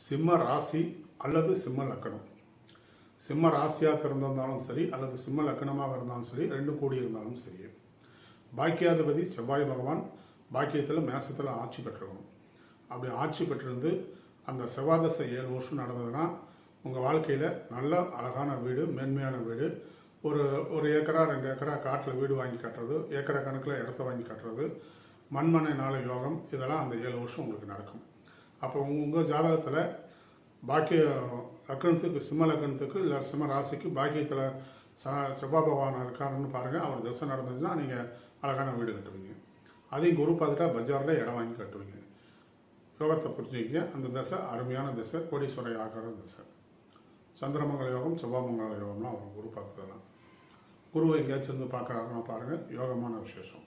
சிம்ம ராசி அல்லது சிம்ம லக்கணம். சிம்ம ராசியாக பிறந்திருந்தாலும் சரி அல்லது சிம்ம லக்கணமாக இருந்தாலும் சரி, ரெண்டும் கூடி இருந்தாலும் சரி, பாக்கியாதிபதி செவ்வாய் பகவான் பாக்கியத்தில் மேசத்தில் ஆட்சி பெற்றிருக்கணும். அப்படி ஆட்சி பெற்றிருந்து அந்த செவ்வாதசை 7 வருஷம் நடந்ததுன்னா உங்கள் வாழ்க்கையில் நல்ல அழகான வீடு, மேன்மையான வீடு, ஒரு ஏக்கரா 2 ஏக்கரா காட்டில் வீடு வாங்கி கட்டுறது, ஏக்கரா கணக்கில் இடத்த வாங்கி கட்டுறது, மண்மனை நாள யோகம், இதெல்லாம் அந்த 7 வருஷம் உங்களுக்கு நடக்கும். அப்போ உங்கள் ஜாதகத்தில் பாக்கிய லக்கணத்துக்கு, சிம்ம லக்கணத்துக்கு இல்லை சிம்ம ராசிக்கு பாக்கியத்தில் செவ்வாய் பகவான் இருக்காருன்னு பாருங்கள். அவர் திசை நடந்ததுன்னா நீங்கள் அழகான வீடு கட்டுவீங்க. அதையும் குரு பார்த்துட்டா பஜாரில் இடம் வாங்கி கட்டுவீங்க. யோகத்தை புரிஞ்சுக்கிங்க. அந்த திசை அருமையான திசை, கோடீஸ்வர ஆகார திசை. சந்திரமங்கல யோகம், செவ்வாய் மங்கல யோகம்லாம் வரும் குரு பார்த்ததெல்லாம். குருவை எங்கேயாச்சும் இருந்து பார்க்குறாருன்னா பாருங்கள், யோகமான விசேஷம்.